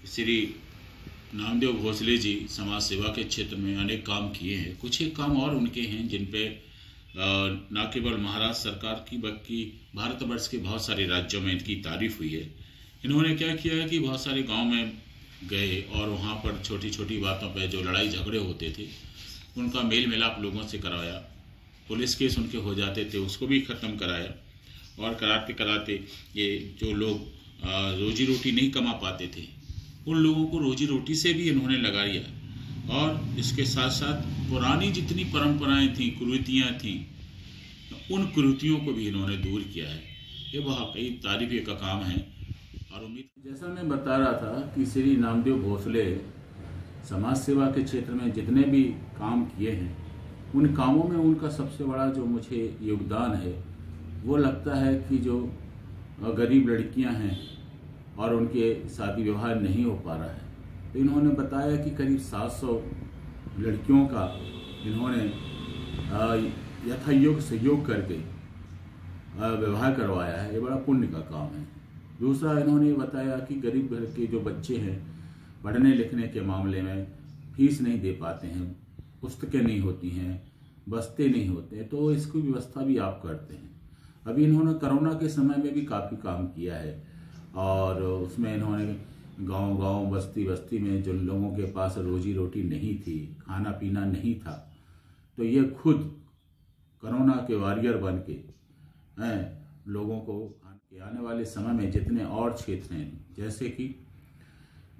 श्री नामदेव भोसले जी समाज सेवा के क्षेत्र में अनेक काम किए हैं। कुछ एक काम और उनके हैं जिन पे न केवल महाराष्ट्र सरकार की बल्कि भारतवर्ष के बहुत सारे राज्यों में इनकी तारीफ हुई है। इन्होंने क्या किया है कि बहुत सारे गांव में गए और वहां पर छोटी छोटी बातों पे जो लड़ाई झगड़े होते थे उनका मेल मिलाप लोगों से करवाया। पुलिस केस उनके हो जाते थे उसको भी ख़त्म कराया और कराते कराते ये जो लोग रोजी रोटी नहीं कमा पाते थे उन लोगों को रोजी रोटी से भी इन्होंने लगाया और इसके साथ साथ पुरानी जितनी परंपराएं थीं, कुरीतियाँ थीं, उन कुरीतियों को भी इन्होंने दूर किया है। ये वाकई तारीफ का काम है। और उम्मीद जैसा मैं बता रहा था कि श्री नामदेव भोसले समाज सेवा के क्षेत्र में जितने भी काम किए हैं उन कामों में उनका सबसे बड़ा जो मुझे योगदान है वो लगता है कि जो गरीब लड़कियां हैं और उनके शादी विवाह नहीं हो पा रहा है, तो इन्होंने बताया कि करीब 700 लड़कियों का इन्होंने यथायोग्य सहयोग करके विवाह करवाया है। ये बड़ा पुण्य का काम है। दूसरा, इन्होंने बताया कि गरीब घर के जो बच्चे हैं पढ़ने लिखने के मामले में फीस नहीं दे पाते हैं, पुस्तकें नहीं होती हैं, बस्ते नहीं होते, तो इसकी व्यवस्था भी आप करते हैं। अभी इन्होंने कोरोना के समय में भी काफ़ी काम किया है और उसमें इन्होंने गांव-गांव, बस्ती-बस्ती में जो लोगों के पास रोजी रोटी नहीं थी, खाना पीना नहीं था, तो ये खुद कोरोना के वॉरियर बन के लोगों को आने वाले समय में जितने और क्षेत्र हैं, जैसे कि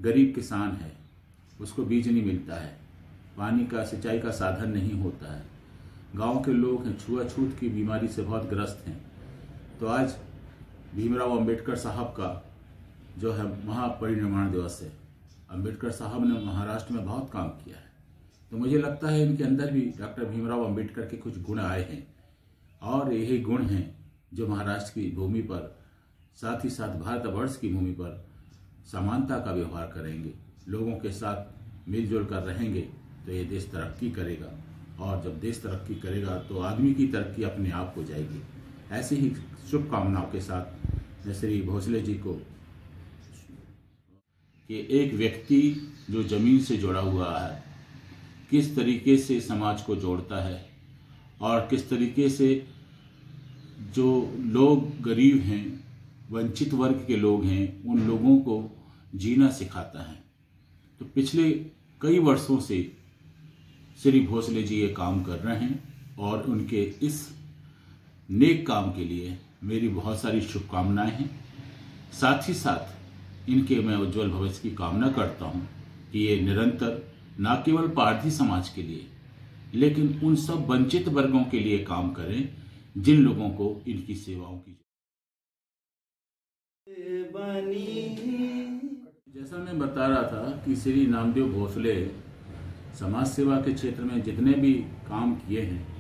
गरीब किसान है उसको बीज नहीं मिलता है, पानी का सिंचाई का साधन नहीं होता है, गांव के लोग हैं छुआछूत की बीमारी से बहुत ग्रस्त हैं, तो आज भीमराव अंबेडकर साहब का जो है महापरिनिर्वाण दिवस है। अंबेडकर साहब ने महाराष्ट्र में बहुत काम किया है, तो मुझे लगता है इनके अंदर भी डॉक्टर भीमराव अंबेडकर के कुछ गुण आए हैं और यही गुण हैं जो महाराष्ट्र की भूमि पर, साथ ही साथ भारतवर्ष की भूमि पर समानता का व्यवहार करेंगे, लोगों के साथ मिलजुल कर रहेंगे, तो ये देश तरक्की करेगा और जब देश तरक्की करेगा तो आदमी की तरक्की अपने आप हो जाएगी। ऐसी ही शुभकामनाओं के साथ मैं श्री भोसले जी को कि एक व्यक्ति जो जमीन से जुड़ा हुआ है किस तरीके से समाज को जोड़ता है और किस तरीके से जो लोग गरीब हैं, वंचित वर्ग के लोग हैं, उन लोगों को जीना सिखाता है। तो पिछले कई वर्षों से श्री भोसले जी ये काम कर रहे हैं और उनके इस नेक काम के लिए मेरी बहुत सारी शुभकामनाएं हैं। साथ ही साथ इनके मैं उज्जवल भविष्य की कामना करता हूं कि ये निरंतर न केवल पारधी समाज के लिए लेकिन उन सब वंचित वर्गों के लिए काम करें जिन लोगों को इनकी सेवाओं की। जैसा मैं बता रहा था कि श्री नामदेव भोसले समाज सेवा के क्षेत्र में जितने भी काम किए हैं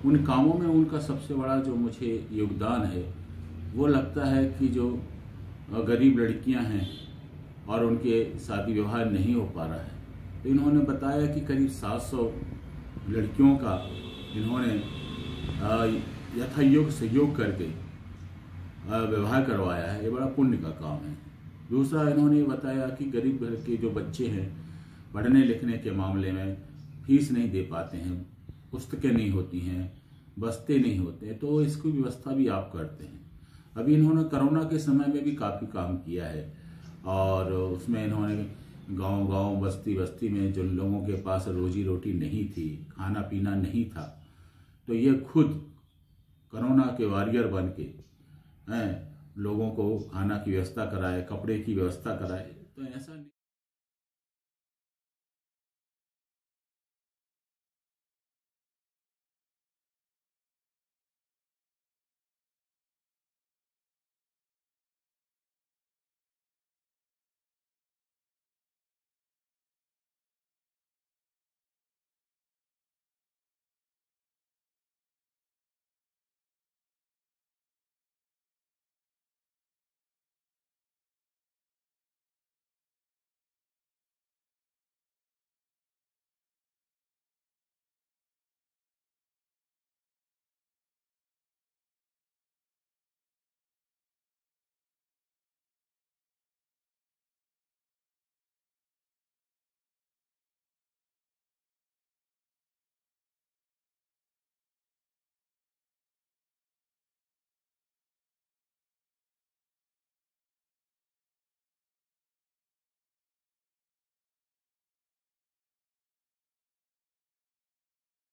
उन कामों में उनका सबसे बड़ा जो मुझे योगदान है वो लगता है कि जो गरीब लड़कियां हैं और उनके शादी विवाह नहीं हो पा रहा है, तो इन्होंने बताया कि करीब 700 लड़कियों का इन्होंने यथायोग्य सहयोग करके विवाह करवाया है। ये बड़ा पुण्य का काम है। दूसरा, इन्होंने बताया कि गरीब घर के जो बच्चे हैं पढ़ने लिखने के मामले में फीस नहीं दे पाते हैं, पुस्तकें नहीं होती हैं, बस्ते नहीं होते, तो इसकी व्यवस्था भी आप करते हैं। अभी इन्होंने कोरोना के समय में भी काफ़ी काम किया है और उसमें इन्होंने गांव-गांव, बस्ती-बस्ती में जो लोगों के पास रोजी रोटी नहीं थी, खाना पीना नहीं था, तो ये खुद कोरोना के वॉरियर बन के लोगों को खाना की व्यवस्था कराए, कपड़े की व्यवस्था कराए। तो ऐसा